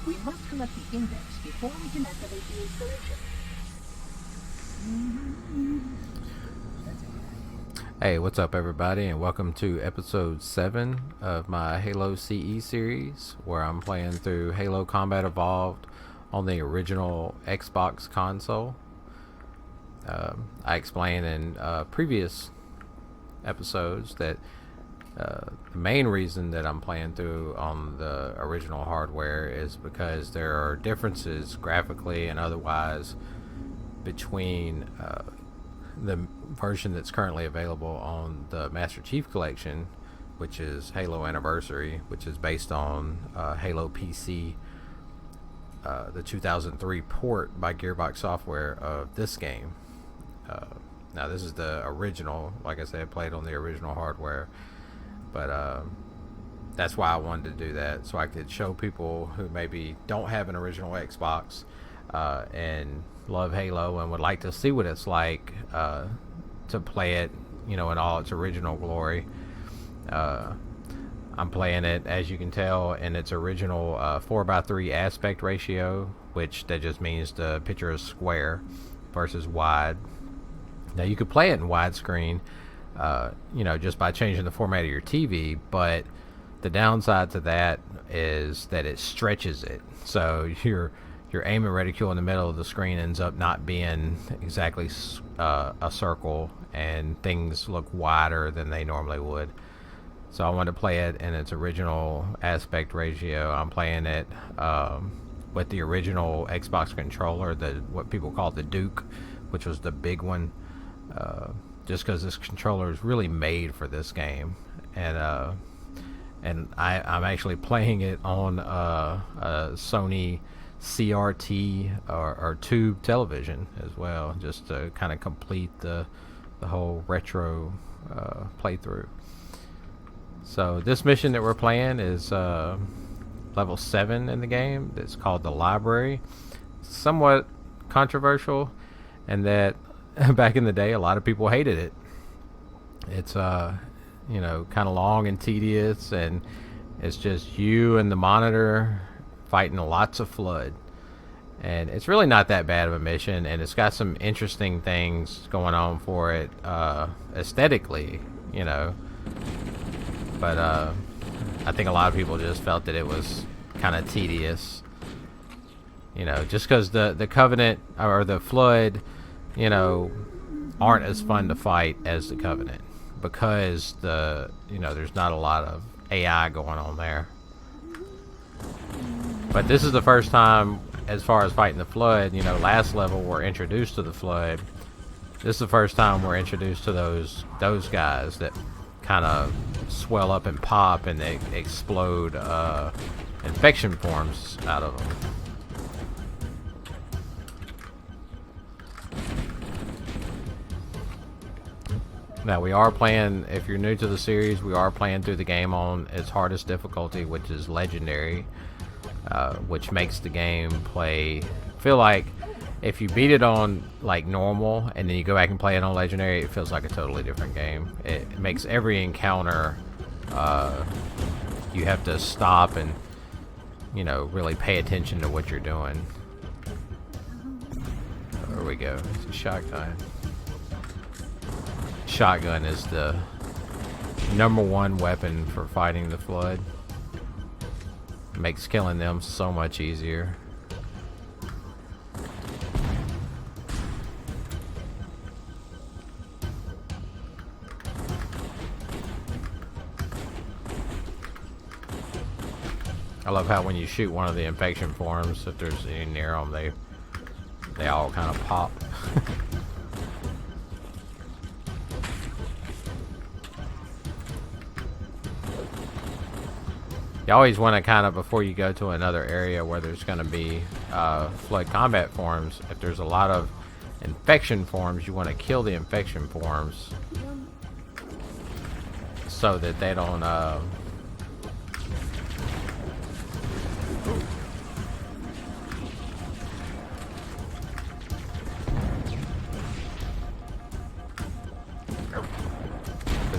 We must collect the index before we can activate the installation. Hey, what's up, everybody, and welcome to episode 7 of my Halo CE series, where I'm playing through Halo Combat Evolved on the original Xbox console. I explained in previous episodes that the main reason that I'm playing through on the original hardware is because there are differences graphically and otherwise between the version that's currently available on the Master Chief Collection, which is Halo Anniversary, which is based on Halo PC, the 2003 port by Gearbox Software of this game. Now this is the original, like I said, played on the original hardware, but that's why I wanted to do that, so I could show people who maybe don't have an original Xbox and love Halo and would like to see what it's like to play it, in all its original glory. I'm playing it, as you can tell, in its original 4:3 aspect ratio, which that just means the picture is square versus wide. Now you could play it in widescreen, just by changing the format of your TV, but the downside to that is that it stretches it. So your aiming reticule in the middle of the screen ends up not being exactly a circle, and things look wider than they normally would. So I wanted to play it in its original aspect ratio. I'm playing it with the original Xbox controller, what people call the Duke, which was the big one, just because this controller is really made for this game. And I'm actually playing it on a Sony CRT or tube television as well, just to kind of complete the whole retro playthrough. So this mission that we're playing is level 7 in the game. It's called the Library. Somewhat controversial, and that back in the day a lot of people hated it. It's kind of long and tedious, and it's just you and the monitor fighting lots of flood, and it's really not that bad of a mission, and it's got some interesting things going on for it aesthetically, but I think a lot of people just felt that it was kind of tedious, just because the Covenant or the Flood aren't as fun to fight as the Covenant, because there's not a lot of AI going on there. But this is the first time, as far as fighting the Flood. Last level we're introduced to the Flood. This is the first time we're introduced to those guys that kind of swell up and pop, and they explode infection forms out of them. Now we are playing, if you're new to the series, we are playing through the game on its hardest difficulty, which is Legendary, which makes the game feel like if you beat it on like normal and then you go back and play it on Legendary, it feels like a totally different game. It makes every encounter you have to stop and really pay attention to what you're doing. There we go. It's a shotgun. Shotgun is the #1 weapon for fighting the Flood. It makes killing them so much easier. I love how when you shoot one of the infection forms, if there's any near them, they all kind of pop. You always want to kind of, before you go to another area where there's going to be Flood combat forms, if there's a lot of infection forms, you want to kill the infection forms so that they don't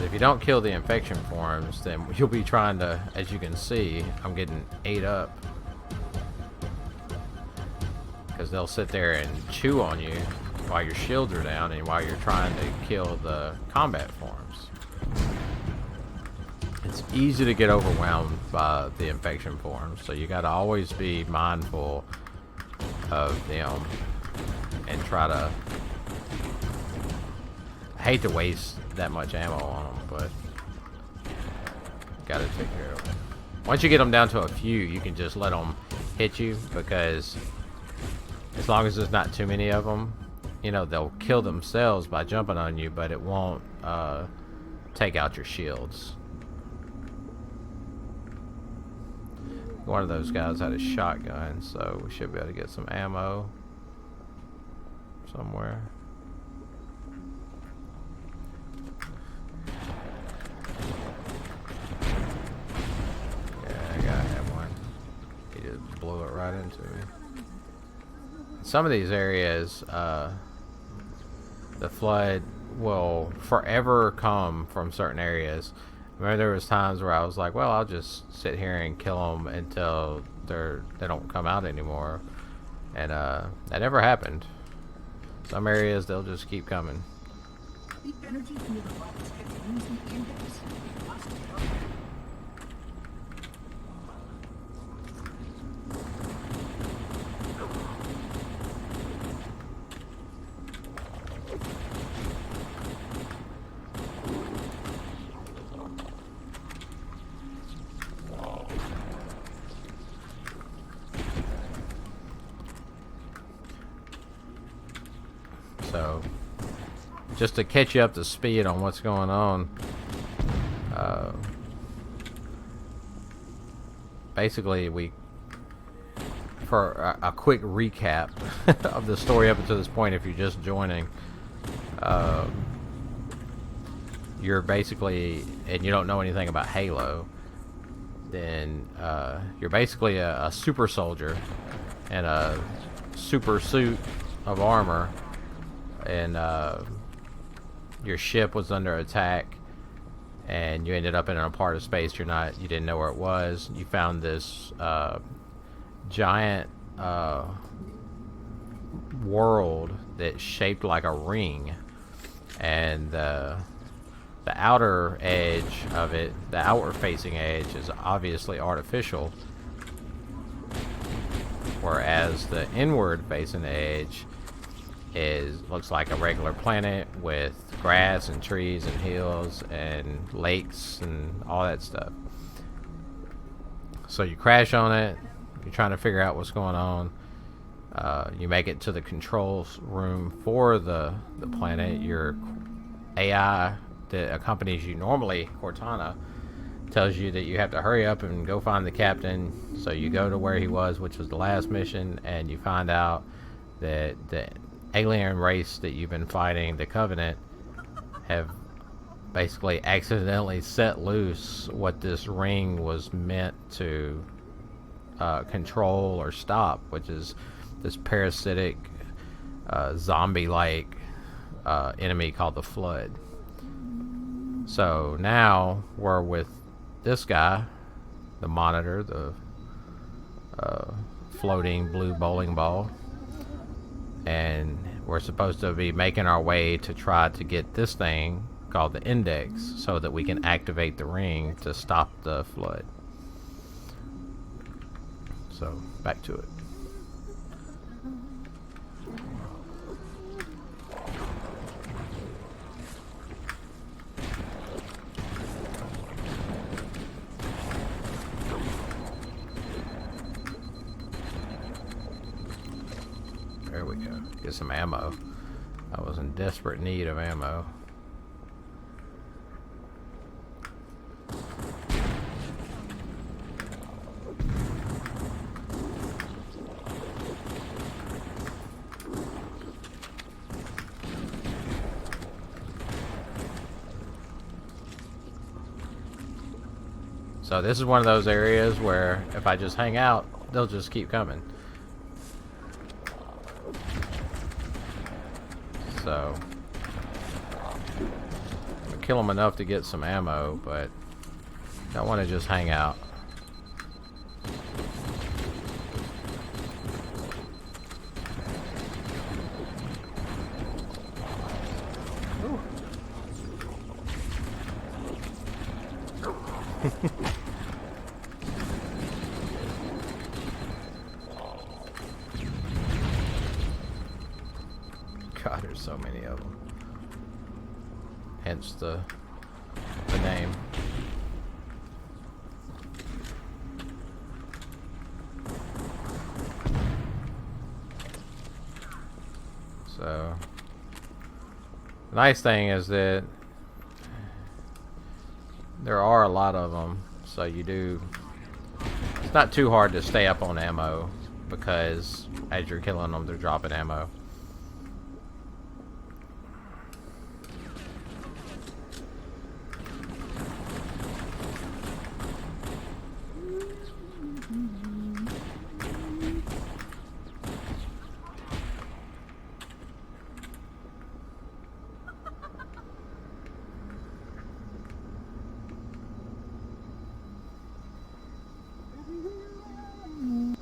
if you don't kill the infection forms, then you'll be trying to, as you can see, I'm getting ate up. because they'll sit there and chew on you while your shields are down and while you're trying to kill the combat forms. It's easy to get overwhelmed by the infection forms, so you got to always be mindful of them and try to. I hate to waste that much ammo on them, but gotta take care of them. Once you get them down to a few, you can just let them hit you, because as long as there's not too many of them, you know, they'll kill themselves by jumping on you, but it won't take out your shields. One of those guys had a shotgun, so we should be able to get some ammo somewhere. Yeah, I gotta have one. He just blew it right into me. Some of these areas, the flood will forever come from certain areas. I remember there was times where I was like, well, I'll just sit here and kill them until they don't come out anymore, and that never happened. Some areas they'll just keep coming. The energy from the robots gets used in the index. So, just to catch you up to speed on what's going on, basically for a quick recap of the story up until this point, if you're just joining, you're basically, and you don't know anything about Halo, then you're basically a super soldier in a super suit of armor, and your ship was under attack, and you ended up in a part of space you didn't know where it was. You found this giant world that's shaped like a ring, and the outer edge of it, the outward facing edge, is obviously artificial, whereas the inward facing edge looks like a regular planet with grass and trees and hills and lakes and all that stuff. So you crash on it, you're trying to figure out what's going on. You make it to the controls room for the planet. Your AI that accompanies you, normally Cortana, tells you that you have to hurry up and go find the captain. So you go to where he was, which was the last mission, and you find out that the alien race that you've been fighting, the Covenant, have basically accidentally set loose what this ring was meant to control or stop, which is this parasitic zombie-like enemy called the Flood. So now we're with this guy, the Monitor, the floating blue bowling ball, and we're supposed to be making our way to try to get this thing called the Index so that we can activate the ring to stop the Flood. So, back to it. There we go. Get some ammo. I was in desperate need of ammo. So this is one of those areas where if I just hang out, they'll just keep coming. So I'm gonna kill them enough to get some ammo, but don't want to just hang out. God, there's so many of them. Hence the name. So, the nice thing is that there are a lot of them, so it's not too hard to stay up on ammo, because as you're killing them, they're dropping ammo.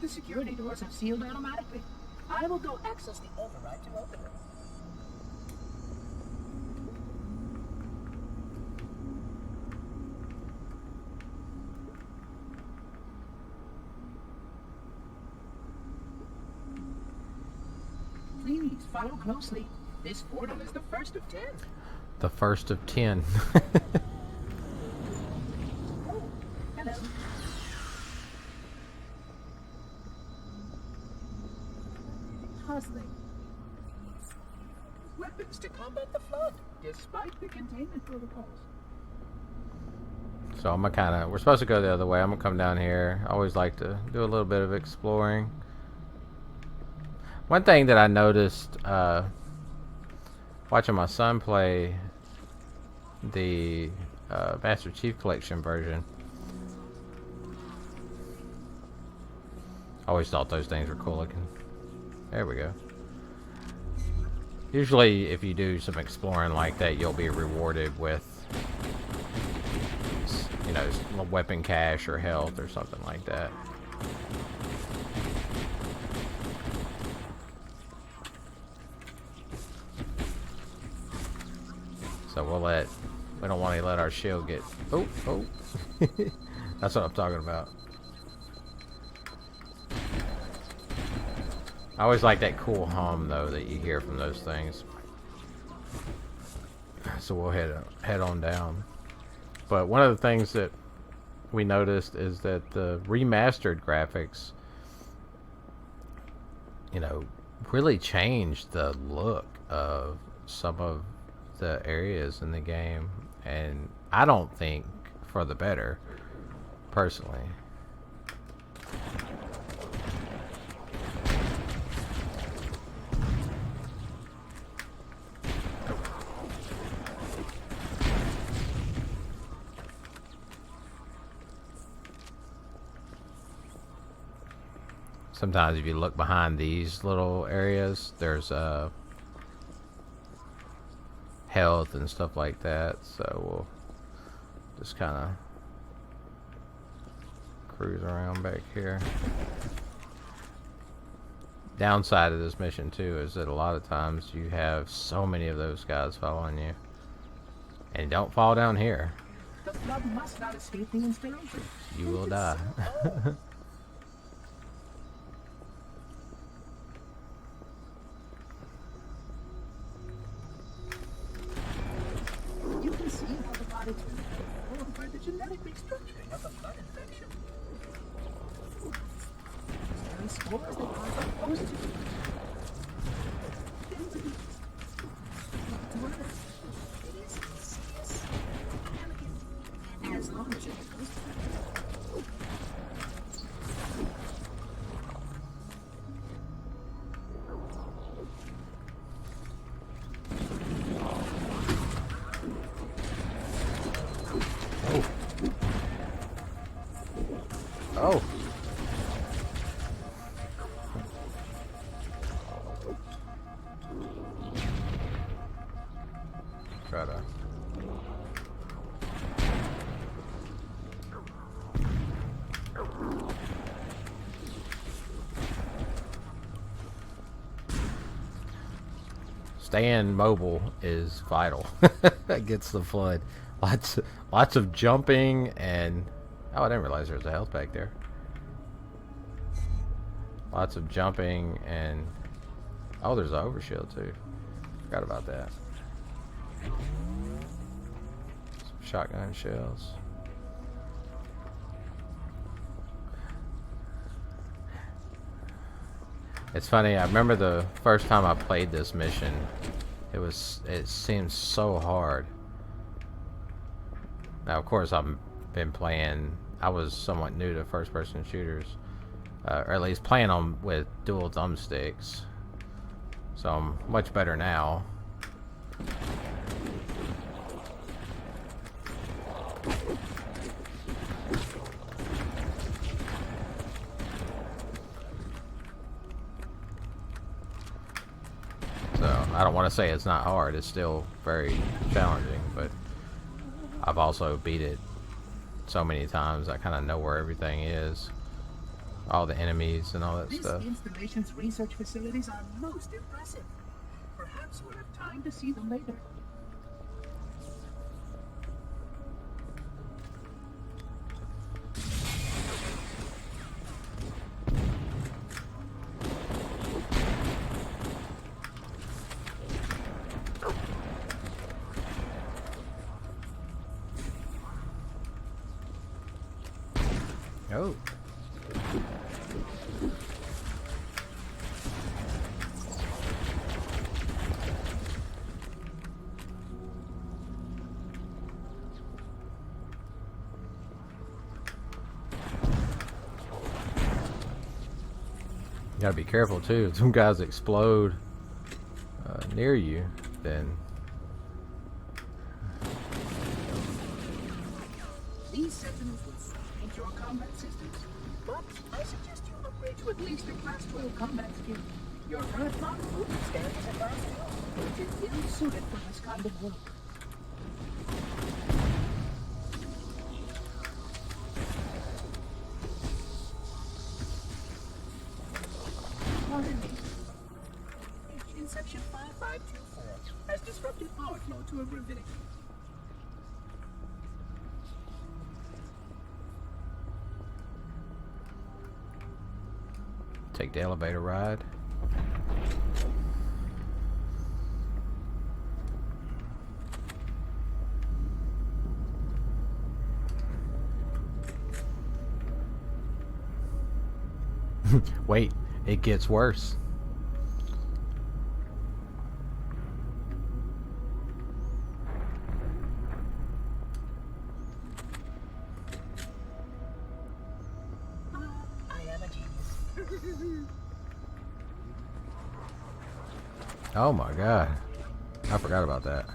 The security doors have sealed automatically. I will go access the override to open them. Please follow closely. This portal is the first of 10. The first of 10. Oh, hello. Puzzling. Weapons to combat the flood, despite the containment protocols. So we're supposed to go the other way. I'm gonna come down here. I always like to do a little bit of exploring. One thing that I noticed watching my son play the Master Chief Collection version, I always thought those things were cool looking. There we go. Usually if you do some exploring like that, you'll be rewarded with, you know, weapon cache or health or something like that. So we don't want to let our shield get, oh. That's what I'm talking about. I always like that cool hum though that you hear from those things. So we'll head on down. But one of the things that we noticed is that the remastered graphics, you know, really changed the look of some of the areas in the game, and I don't think for the better, personally. Sometimes if you look behind these little areas, there's health and stuff like that, so we'll just kind of cruise around back here. Downside of this mission too is that a lot of times you have so many of those guys following you, and don't fall down here. The flood must not escape the installation. You will die. You can see how the body's been formed by the genetic restructuring of the flood infection. There are spores that cause positive. As long as it goes. Oh. Try to. Staying mobile is vital against the flood. Lots of jumping and Oh, I didn't realize there was a health pack there. Lots of jumping and... Oh, there's an overshield too. Forgot about that. Some shotgun shells. It's funny, I remember the first time I played this mission, it seemed so hard. Now, of course, I've been playing, I was somewhat new to first-person shooters, or at least playing them with dual thumbsticks, so I'm much better now. I don't want to say it's not hard, it's still very challenging, but I've also beat it so many times I kind of know where everything is, all the enemies and all that stuff. This installation's research facilities are most impressive. Perhaps we'll have time to see them later. Oh. You gotta be careful too. If some guys explode near you, then these sentinels will change your combat systems, but I suggest you upgrade to at least a Class 12 combat skill. Your current model stands as a Class 2, which is ill-suited for this kind of work. Pardon me. Inception 5524 has disrupted power flow to a gravitic. take the elevator ride. Wait, it gets worse. Oh my god. I forgot about that.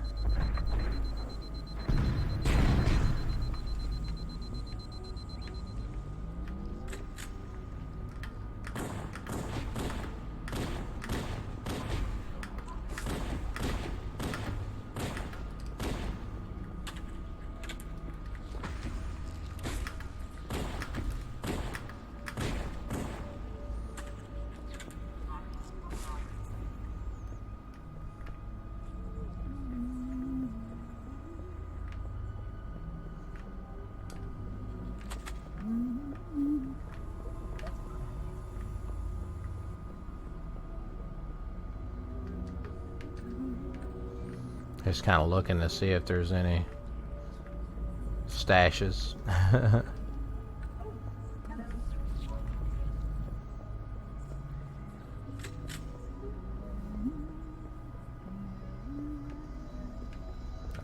Just kind of looking to see if there's any stashes. I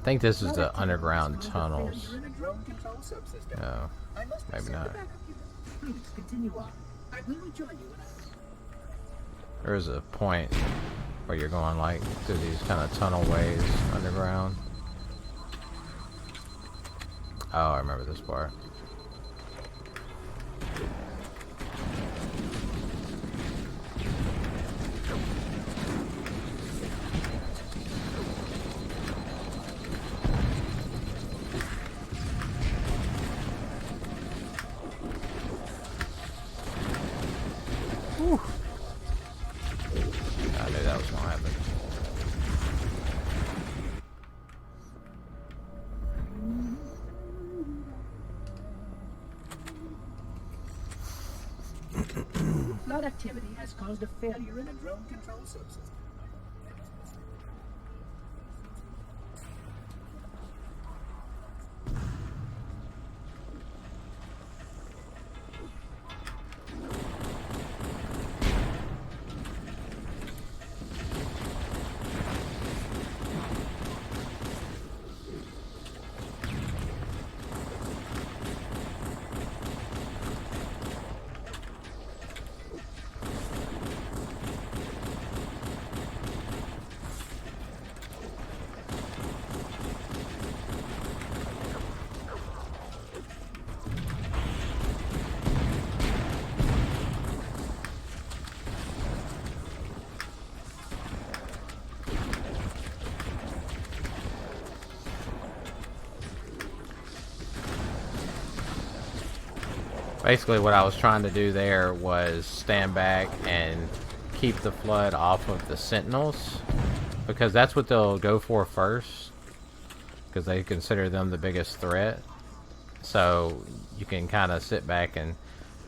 think this is the underground tunnels. No, maybe not. There is a point where you're going like through these kind of tunnel ways underground. Oh, I remember this part. Whew. I knew that was gonna happen. Flood activity has caused a failure in a drone control subsystem. Basically, what I was trying to do there was stand back and keep the flood off of the sentinels, because that's what they'll go for first, because they consider them the biggest threat. So you can kind of sit back and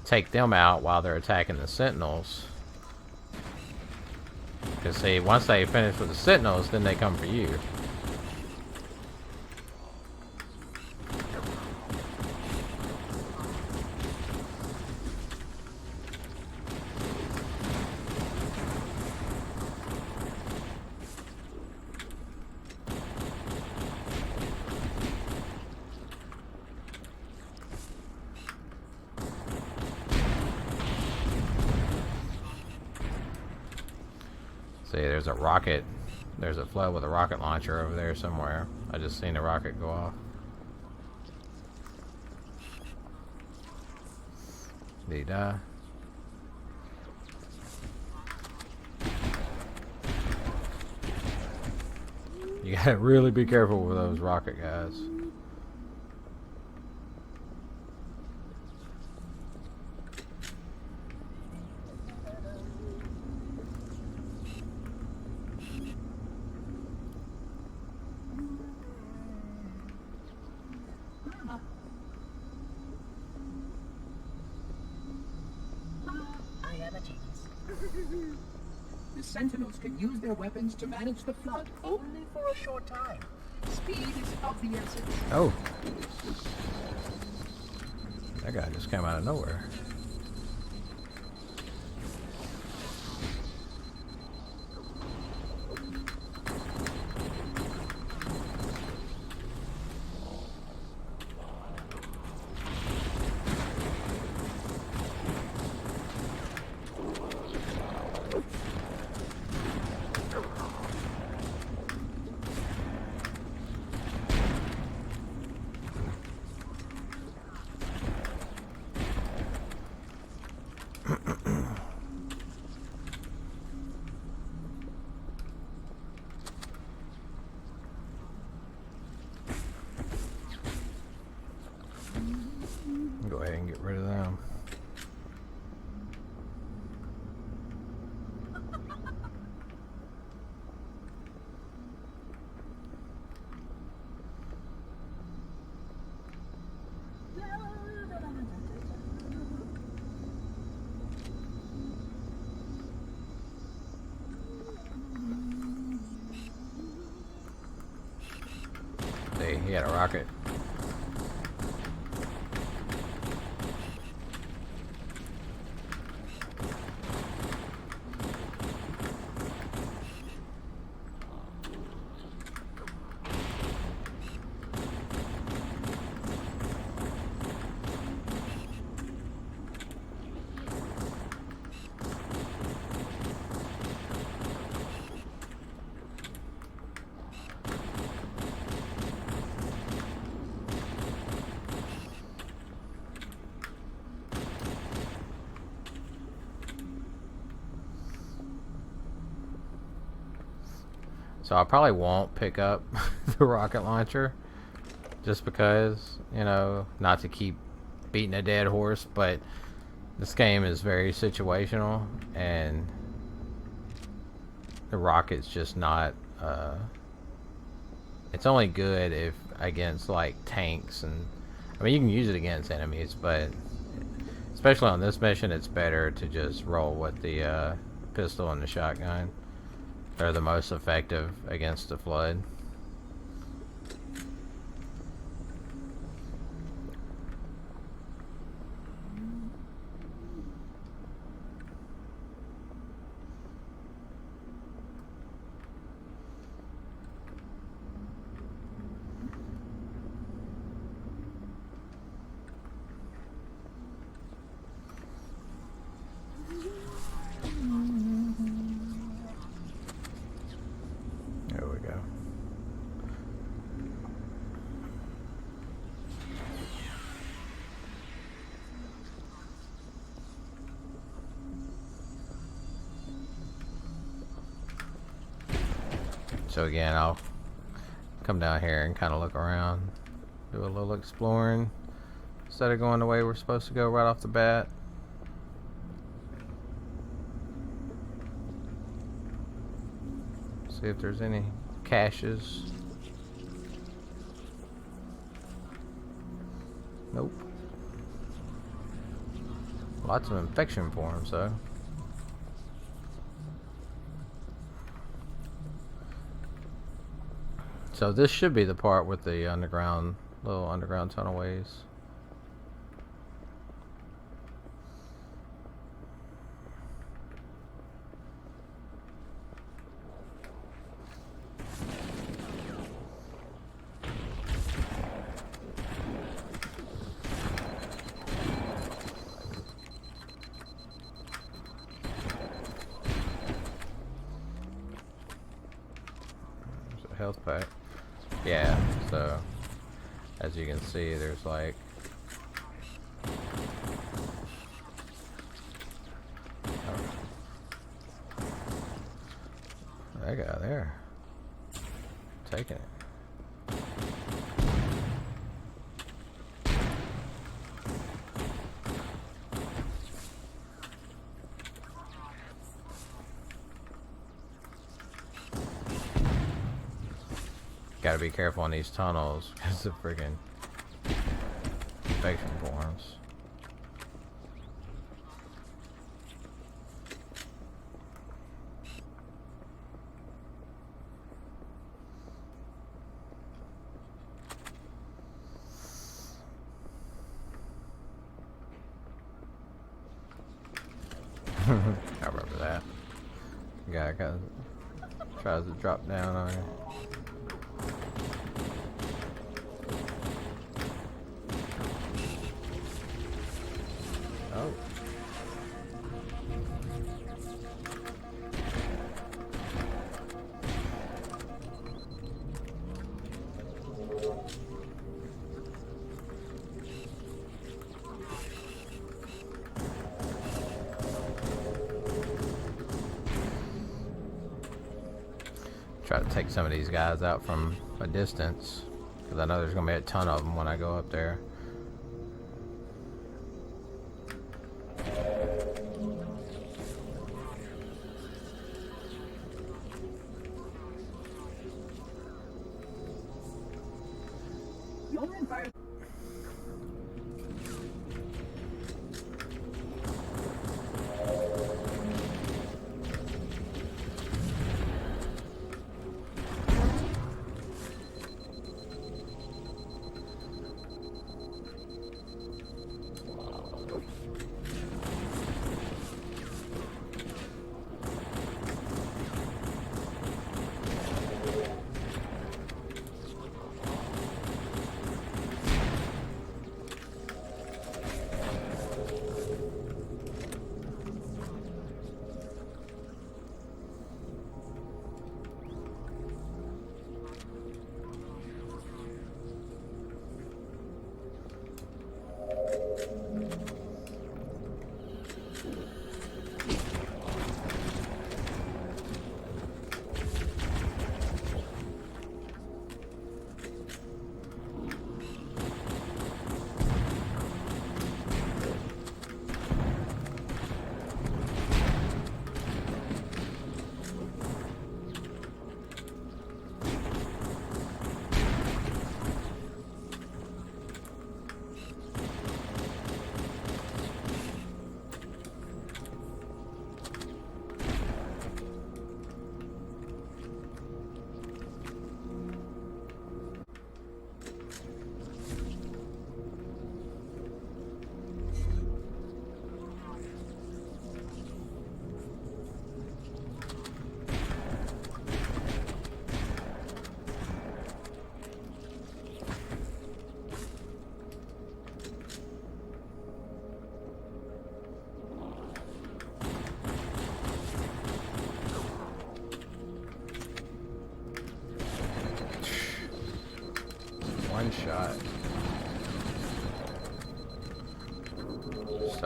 take them out while they're attacking the sentinels. Because see, once they finish with the sentinels, then they come for you. See, there's a rocket. There's a flood with a rocket launcher over there somewhere. I just seen a rocket go off. Did he die? You gotta really be careful with those rocket guys. I am a genius. The Sentinels can use their weapons to manage the flood only for a short time. Speed is of the essence. Oh. That guy just came out of nowhere. Go ahead and get rid of them. See, he had a rocket. So I probably won't pick up the rocket launcher, just because, you know, not to keep beating a dead horse, but this game is very situational, and the rocket's just not, it's only good if against like tanks, and I mean you can use it against enemies, but Especially on this mission, it's better to just roll with the pistol and the shotgun. They're the most effective against the flood. There we go. So again, I'll come down here and kind of look around, do a little exploring instead of going the way we're supposed to go right off the bat. See if there's any caches. Nope. Lots of infection forms though. So this should be the part with the underground, little underground tunnelways. There's a health pack. Yeah, so as you can see, there's like that guy there taking it. Gotta be careful on these tunnels because the friggin' infection forms. I remember that. Guy kind of tries to drop down on you. Oh. Try to take some of these guys out from a distance, because I know there's going to be a ton of them when I go up there.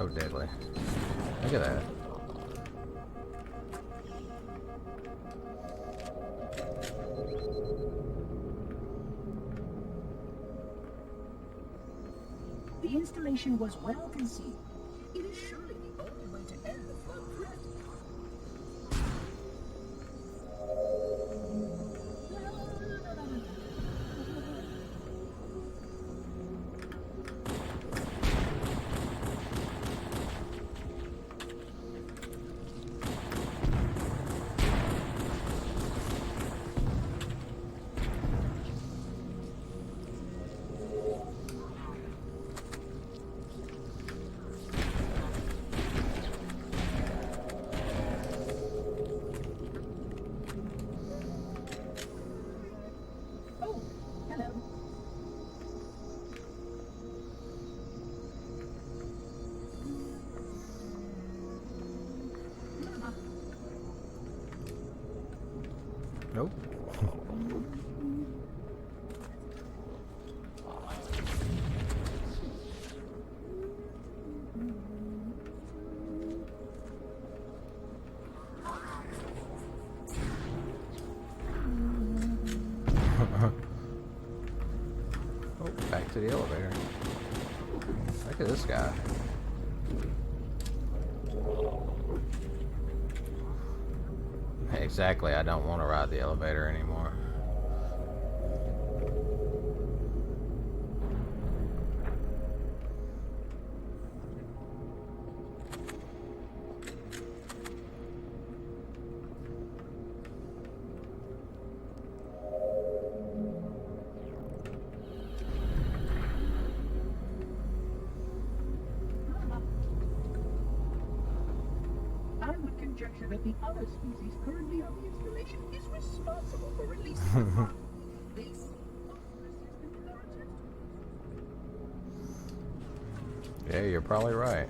So deadly. Look at that. The installation was well conceived. It is surely the only way to end the flood threat. Oh, hello. Nope. Oh, back to the elevator. Look at this guy. Exactly, I don't want to ride the elevator anymore. I would conjecture that the other species currently on the installation is responsible for releasing the flood. They seem resistant to their attempts. Yeah, you're probably right.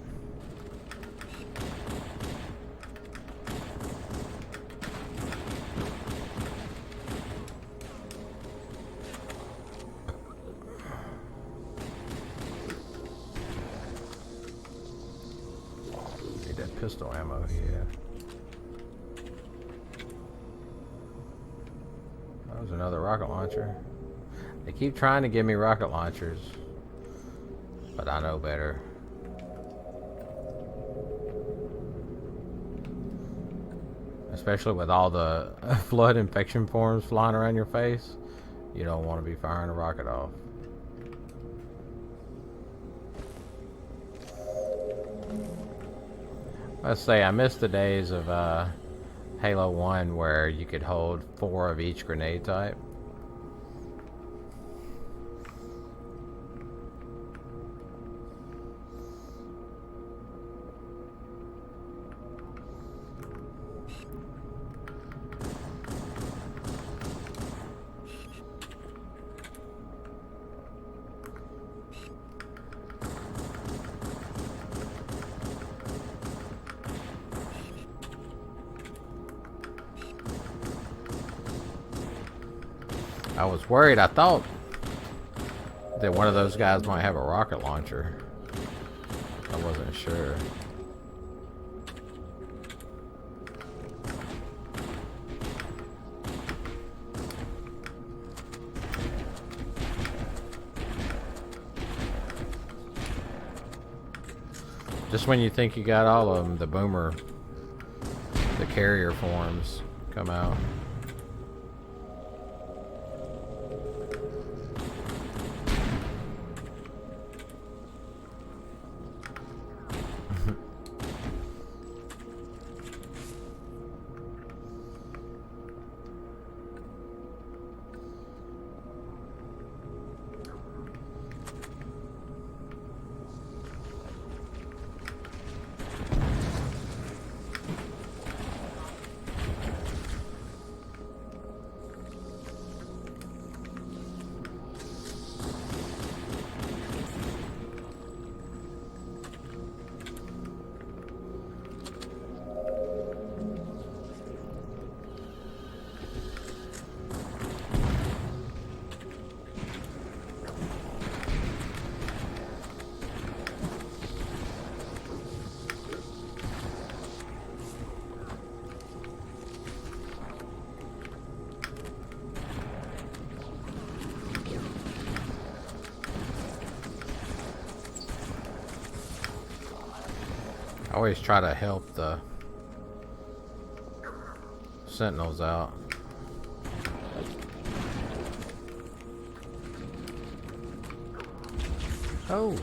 Need that pistol ammo here. That was another rocket launcher. They keep trying to give me rocket launchers, but I know better. Especially with all the flood infection forms flying around your face, you don't want to be firing a rocket off. Let's say I miss the days of Halo 1 where you could hold 4 of each grenade type. I was worried. I thought that one of those guys might have a rocket launcher. I wasn't sure. Just when you think you got all of them, the carrier forms come out. I always try to help the sentinels out. Oh.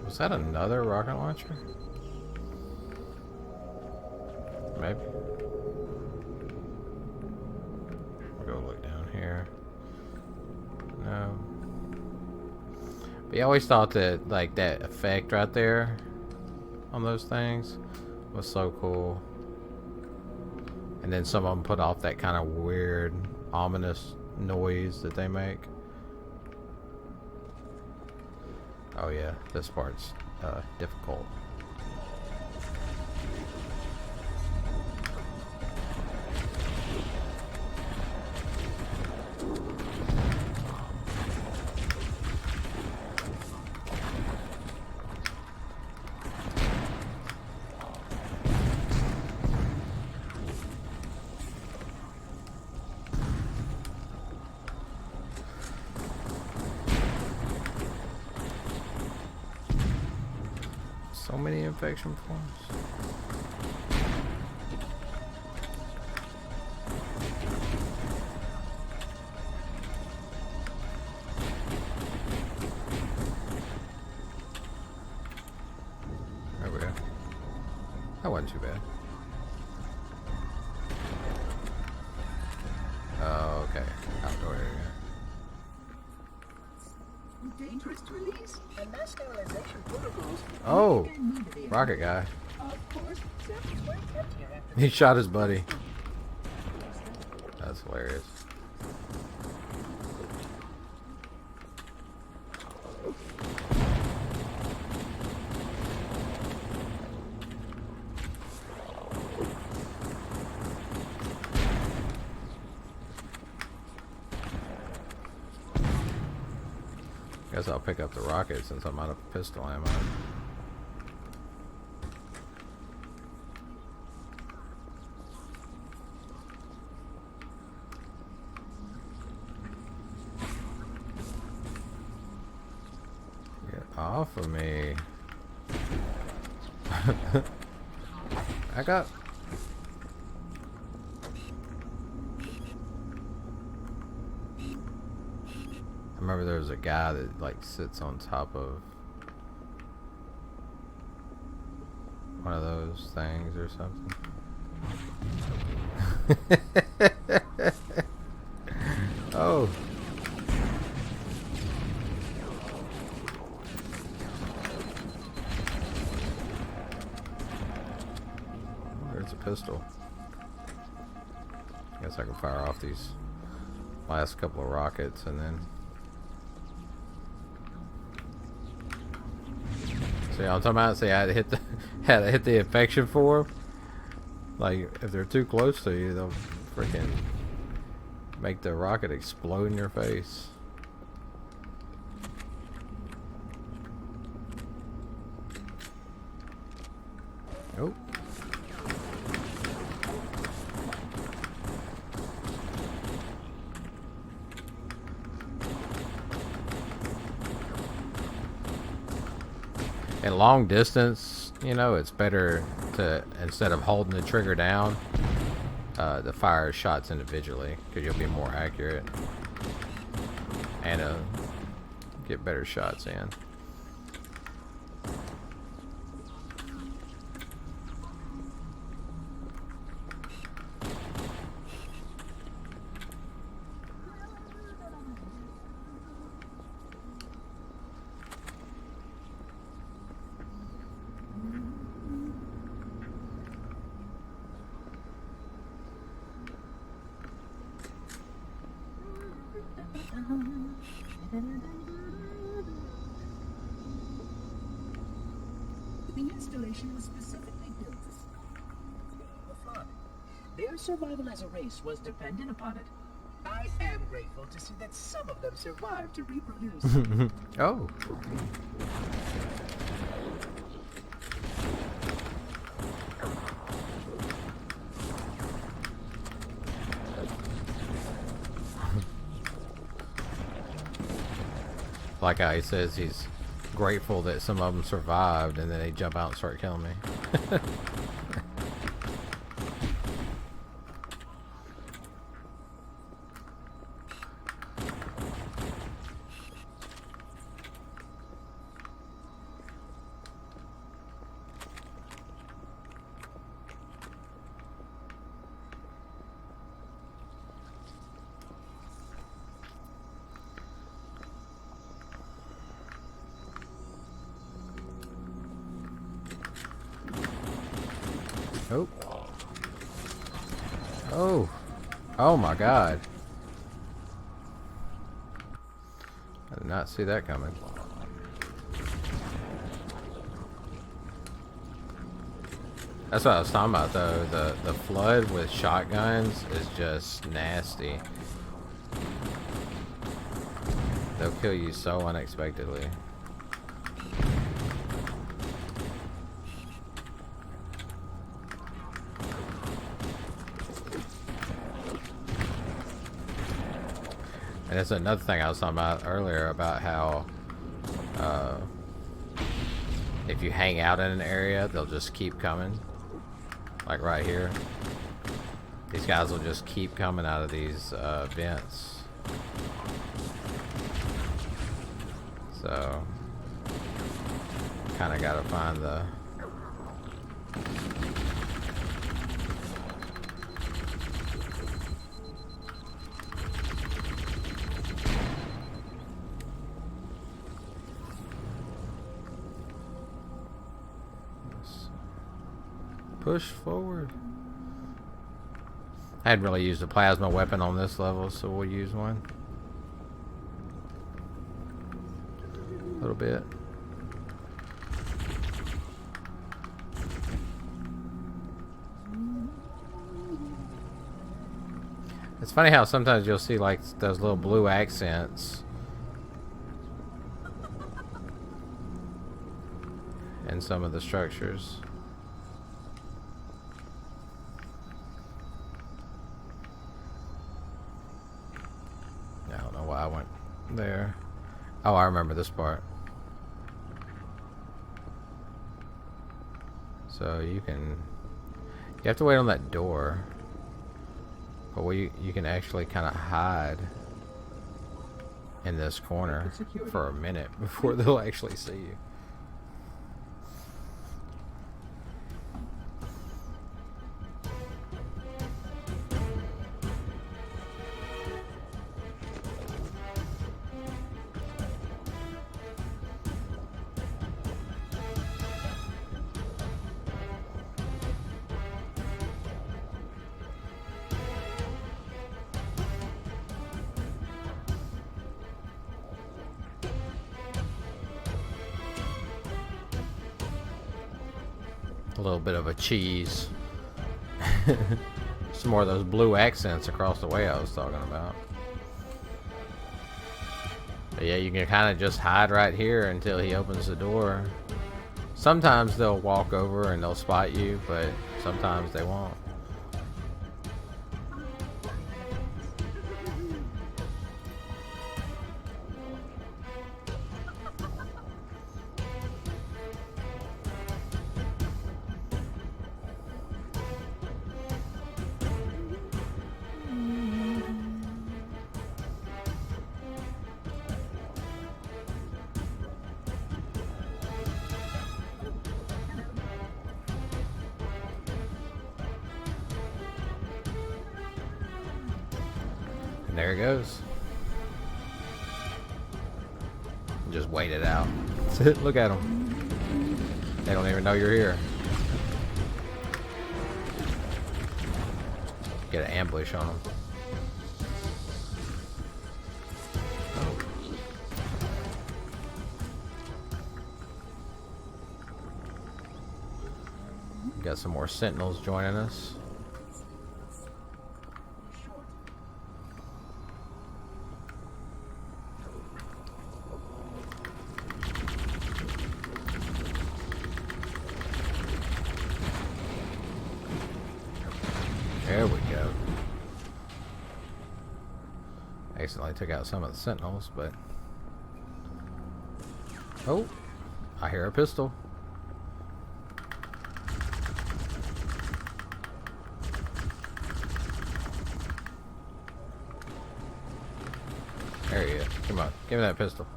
Was that another rocket launcher? Maybe. I'll go look down here. No. But I always thought that, like, that effect right there on those things was so cool. And then some of them put off that kind of weird, ominous noise that they make. Oh yeah, this part's difficult. So many infection forms. There we go. That wasn't too bad. Oh, okay. Outdoor area. Dangerous to release and mass sterilization protocols. Oh, rocket guy. Of course, samples were kept here after He shot his buddy. That's hilarious. Guess I'll pick up the rocket since I'm out of pistol ammo. Get off of me. Back up. I remember there was a guy that like sits on top of one of those things or something. Oh. There's a pistol. Guess I can fire off these last couple of rockets and then. See, I'm talking about. See, I had to hit the infection form. Like, if they're too close to you, they'll freaking make the rocket explode in your face. Oh. At long distance, you know, it's better to, instead of holding the trigger down, to fire shots individually, because you'll be more accurate and get better shots in. The installation was specifically built to stop the flood. Their survival as a race was dependent upon it. I am grateful to see that some of them survived to reproduce. Oh. Like how he says he's grateful that some of them survived, and then they jump out and start killing me. Oh. Oh. Oh my god. I did not see that coming. That's what I was talking about though. The flood with shotguns is just nasty. They'll kill you so unexpectedly. And that's another thing I was talking about earlier about how if you hang out in an area, they'll just keep coming. Like right here. These guys will just keep coming out of these vents. So, kind of got to find the... Push forward. I hadn't really used a plasma weapon on this level, so we'll use one. A little bit. It's funny how sometimes you'll see like those little blue accents in some of the structures. I don't know why I went there. Oh, I remember this part. So you have to wait on that door. But you can actually kind of hide in this corner for a minute before they'll actually see you. A little bit of a cheese. Some more of those blue accents across the way I was talking about. But yeah, you can kind of just hide right here until he opens the door. Sometimes they'll walk over and they'll spot you, but sometimes they won't. There it goes. Just wait it out. Look at them. They don't even know you're here. Get an ambush on them. Got some more sentinels joining us. There we go. Accidentally took out some of the sentinels, but Oh, I hear a pistol. There he is. Come on, give me that pistol.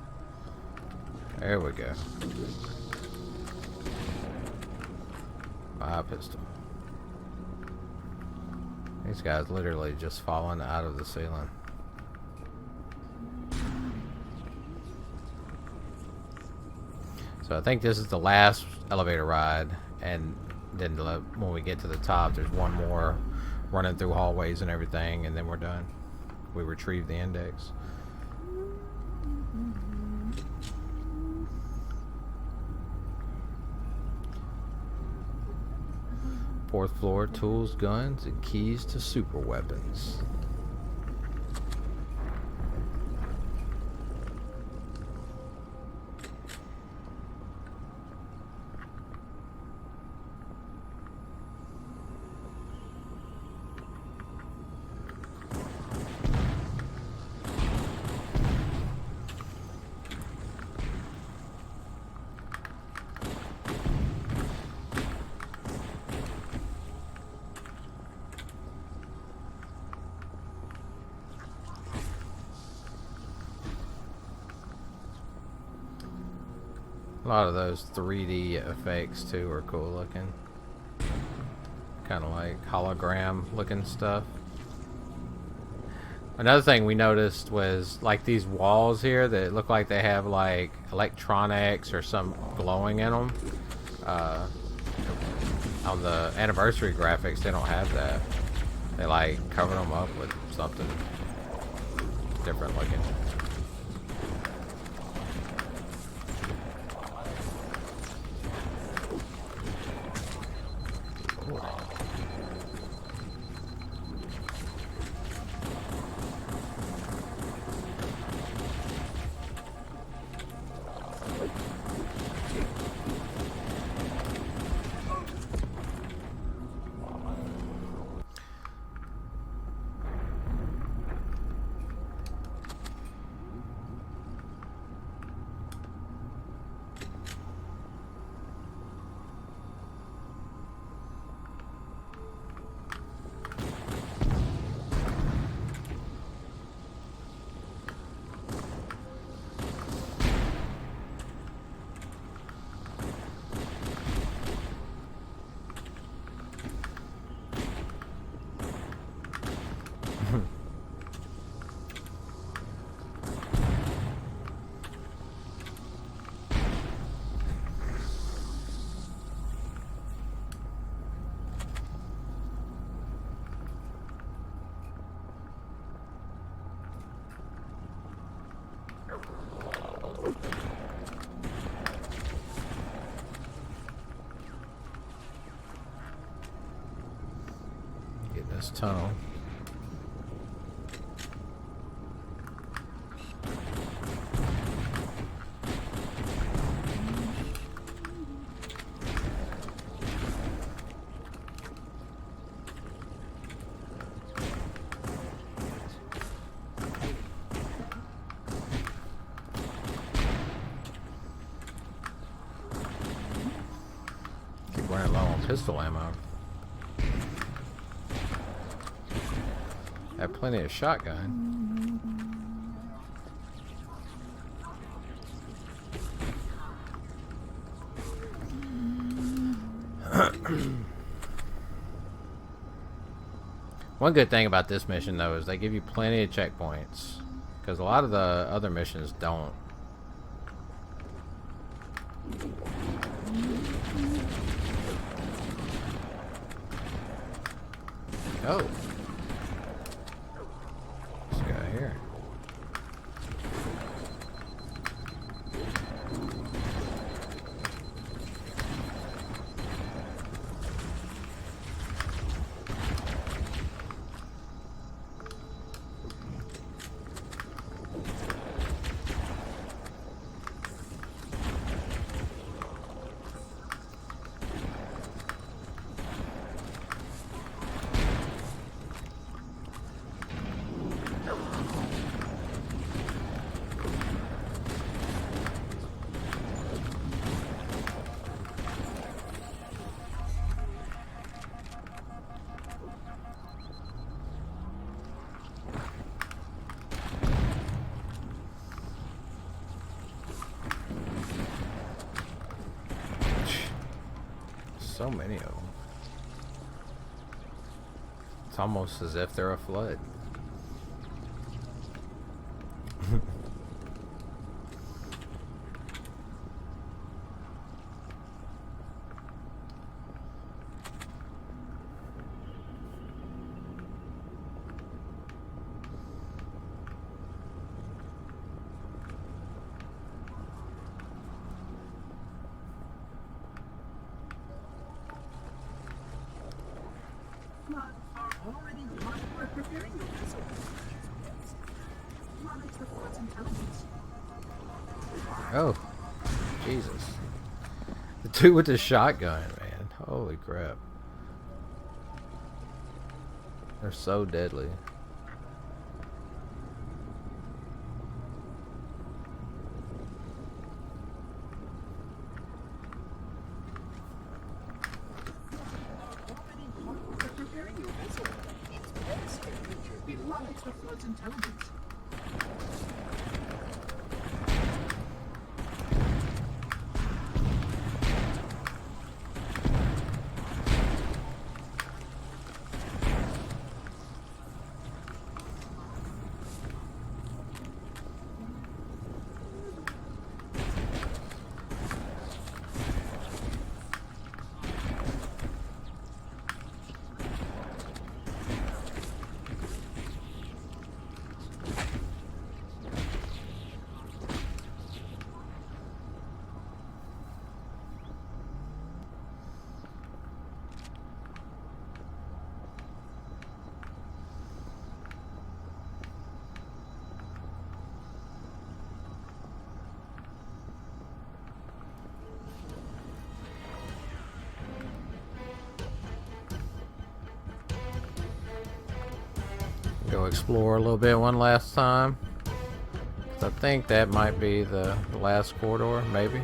There we go. My pistol. These guys literally just falling out of the ceiling. So I think this is the last elevator ride, and then when we get to the top, there's one more running through hallways and everything, and then we're done. We retrieve the index. Fourth floor, tools, guns, and keys to super weapons. A lot of those 3D effects too are cool looking. Kind of like hologram looking stuff. Another thing we noticed was like these walls here that look like they have like electronics or some glowing in them. On the anniversary graphics, they don't have that. They like cover them up with something different looking. Get this tunnel. Keep running low on pistol ammo. Have plenty of shotgun. One good thing about this mission though is they give you plenty of checkpoints, because a lot of the other missions don't. Oh. This guy here. So many of them. It's almost as if they're a flood. Already much more preparing your vessel. Monitors the flood's intelligence. Oh, Jesus. The dude with the shotgun, man. Holy crap. They're so deadly. Preparing your vessel. Its best feature belies the flood's intelligence. Go explore a little bit one last time. 'Cause I think that might be the last corridor, maybe.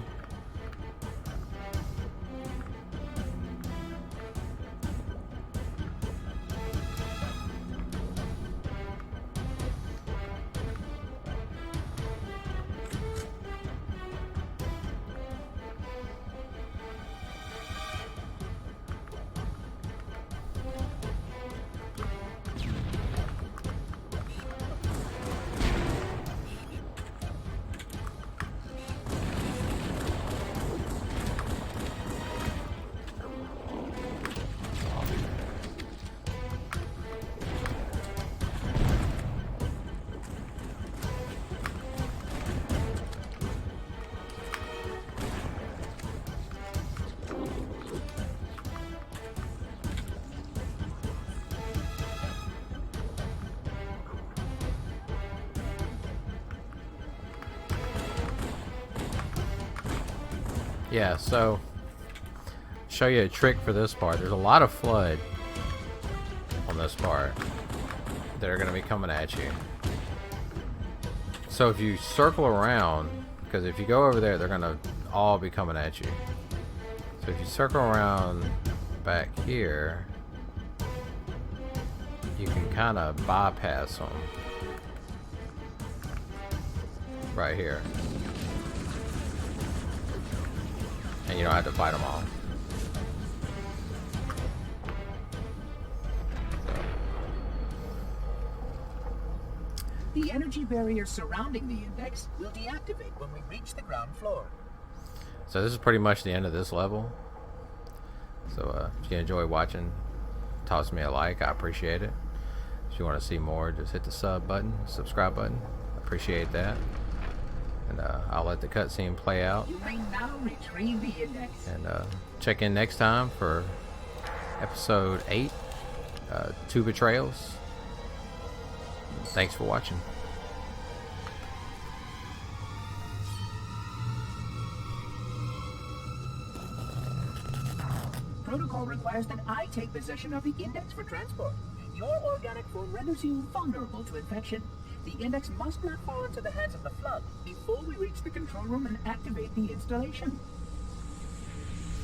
Yeah, so show you a trick for this part. There's a lot of flood on this part that are going to be coming at you. So if you circle around, because if you go over there, they're going to all be coming at you. So if you circle around back here, you can kind of bypass them right here. And you don't have to fight them all. The energy barrier surrounding the index will deactivate when we reach the ground floor. So this is pretty much the end of this level. So if you enjoy watching, toss me a like. I appreciate it. If you want to see more, just hit the sub button, subscribe button. I appreciate that. And I'll let the cutscene play out. You may now retrieve the index. And check in next time for episode 8, 2 Betrayals. Thanks for watching. Protocol requires that I take possession of the index for transport. Your organic form renders you vulnerable to infection. The index must not fall into the hands of the flood before we reach the control room and activate the installation.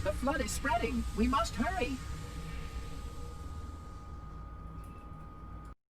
The flood is spreading. We must hurry.